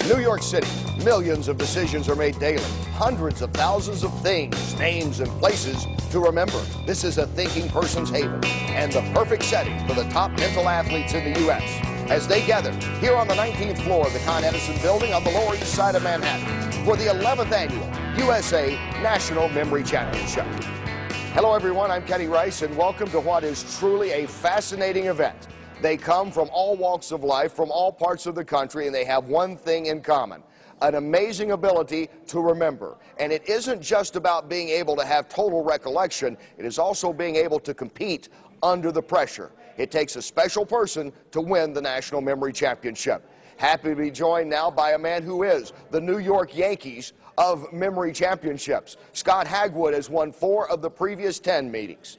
New York City, millions of decisions are made daily. Hundreds of thousands of things, names, and places to remember. This is a thinking person's haven and the perfect setting for the top mental athletes in the U.S. as they gather here on the 19th floor of the Con Edison building on the Lower East Side of Manhattan for the 11th annual USA National Memory Championship. Hello, everyone. I'm Kenny Rice, and welcome to what is truly a fascinating event. They come from all walks of life, from all parts of the country, and they have one thing in common: an amazing ability to remember. And it isn't just about being able to have total recollection, it is also being able to compete under the pressure. It takes a special person to win the National Memory Championship. Happy to be joined now by a man who is the New York Yankees of memory championships. Scott Hagwood has won 4 of the previous 10 meetings.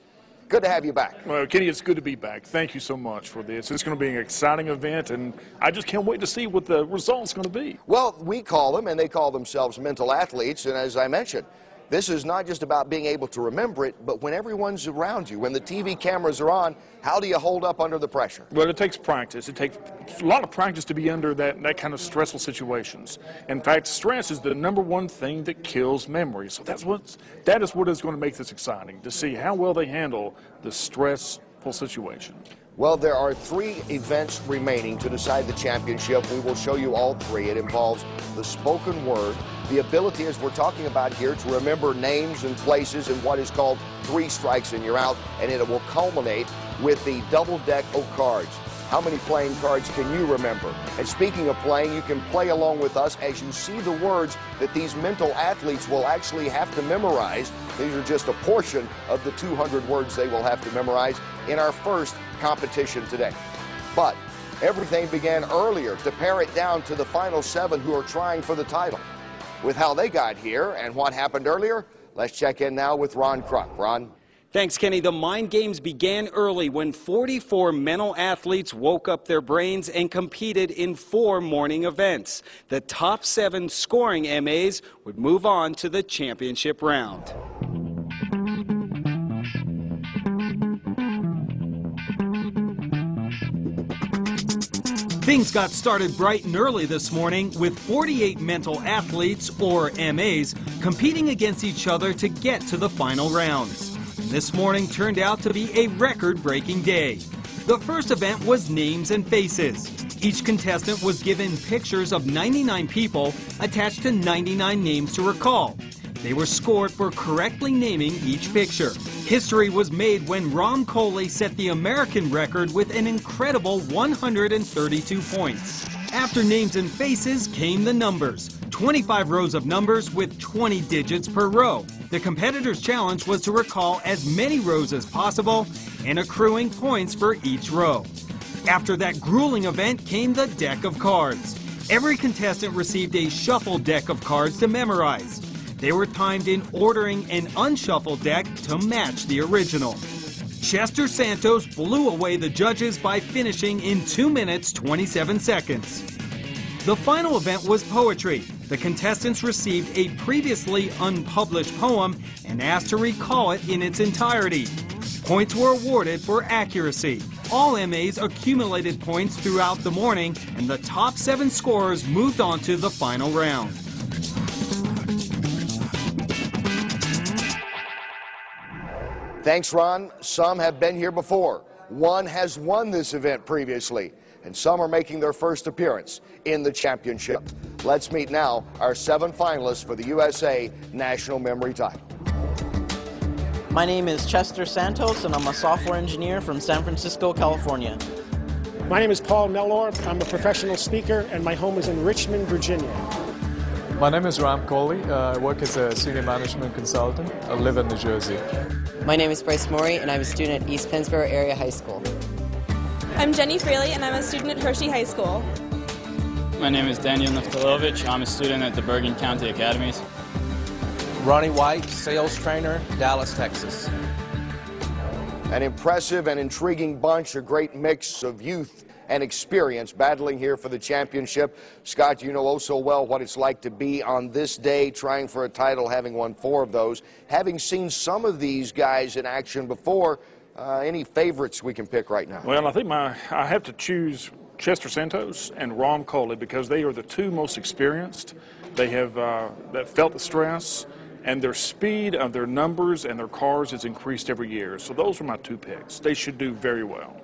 Good to have you back. Well, Kenny, it's good to be back. Thank you so much for this. It's going to be an exciting event, and I just can't wait to see what the result's going to be. Well, we call them, and they call themselves mental athletes, and as I mentioned, this is not just about being able to remember it, but when everyone's around you, when the TV cameras are on, how do you hold up under the pressure? Well, it takes practice. It takes a lot of practice to be under that kind of stressful situations. In fact, stress is the #1 thing that kills memory. So that is what is going to make this exciting, to see how well they handle the stressful situation. Well, there are 3 events remaining to decide the championship. We will show you all 3. It involves the spoken word, the ability, as we're talking about here, to remember names and places and what is called 3 strikes and you're out, and it will culminate with the double deck of cards. How many playing cards can you remember? And speaking of playing, you can play along with us as you see the words that these mental athletes will actually have to memorize. These are just a portion of the 200 words they will have to memorize in our first competition today. But everything began earlier to pare it down to the final 7 who are trying for the title. With how they got here and what happened earlier, let's check in now with Ron Kruk. Ron? Thanks, Kenny. The mind games began early when 44 mental athletes woke up their brains and competed in 4 morning events. The top 7 scoring MAs would move on to the championship round. Things got started bright and early this morning with 48 mental athletes, or MAs, competing against each other to get to the final rounds. This morning turned out to be a record-breaking day. The first event was names and faces. Each contestant was given pictures of 99 people attached to 99 names to recall. They were scored for correctly naming each picture. History was made when Ram Kohli set the American record with an incredible 132 points. After names and faces came the numbers. 25 rows of numbers with 20 digits per row. The competitor's challenge was to recall as many rows as possible and accruing points for each row. After that grueling event came the deck of cards. Every contestant received a shuffled deck of cards to memorize. They were timed in ordering an unshuffled deck to match the original. Chester Santos blew away the judges by finishing in 2 minutes 27 seconds. The final event was poetry. The contestants received a previously unpublished poem and asked to recall it in its entirety. Points were awarded for accuracy. All MAs accumulated points throughout the morning, and the top 7 scorers moved on to the final round. Thanks, Ron. Some have been here before. One has won this event previously, and some are making their first appearance in the championship. Let's meet now our 7 finalists for the USA National Memory title. My name is Chester Santos, and I'm a software engineer from San Francisco, California. My name is Paul Mellor. I'm a professional speaker, and my home is in Richmond, Virginia. My name is Ram Kohli. I work as a senior management consultant. I live in New Jersey. My name is Bryce Morey, and I'm a student at East Pennsboro Area High School. I'm Jenny Fraley, and I'm a student at Hershey High School. My name is Daniel Neftalovich. I'm a student at the Bergen County Academies. Ronnie White, sales trainer, Dallas, Texas. An impressive and intriguing bunch, a great mix of youth and experience battling here for the championship. Scott, you know oh so well what it's like to be on this day trying for a title, having won 4 of those. Having seen some of these guys in action before, Any favorites we can pick right now? Well, I think I have to choose Chester Santos and Ram Coley because they are the two most experienced. They have that felt the stress, and their speed of their numbers and their cars has increased every year. So those are my two picks. They should do very well.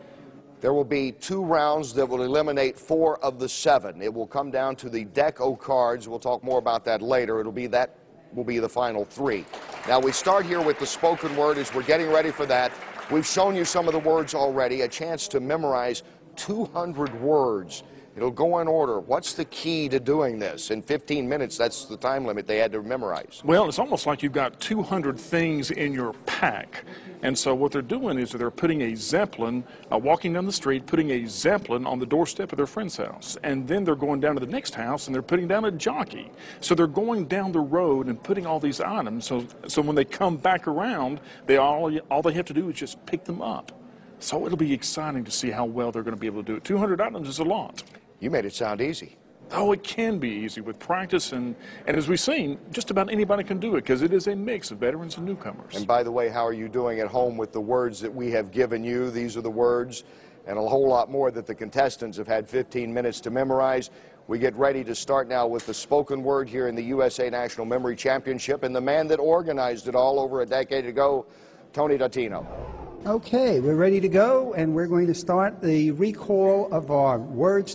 There will be 2 rounds that will eliminate 4 of the 7. It will come down to the deck of cards. We'll talk more about that later. That will be the final 3. Now we start here with the spoken word as we're getting ready for that. We've shown you some of the words already, a chance to memorize 200 words. It'll go in order. What's the key to doing this? In 15 minutes, that's the time limit they had to memorize. Well, it's almost like you've got 200 things in your pack. And so what they're doing is they're putting a Zeppelin, walking down the street, putting a Zeppelin on the doorstep of their friend's house. And then they're going down to the next house and they're putting down a jockey. So they're going down the road and putting all these items. So when they come back around, all they have to do is just pick them up. So it'll be exciting to see how well they're going to be able to do it. 200 items is a lot. You made it sound easy. Oh, it can be easy with practice, and as we've seen, just about anybody can do it because it is a mix of veterans and newcomers. And by the way, how are you doing at home with the words that we have given you? These are the words and a whole lot more that the contestants have had 15 minutes to memorize. We get ready to start now with the spoken word here in the USA National Memory Championship, and the man that organized it all over a decade ago, Tony Datino. Okay, we're ready to go, and we're going to start the recall of our words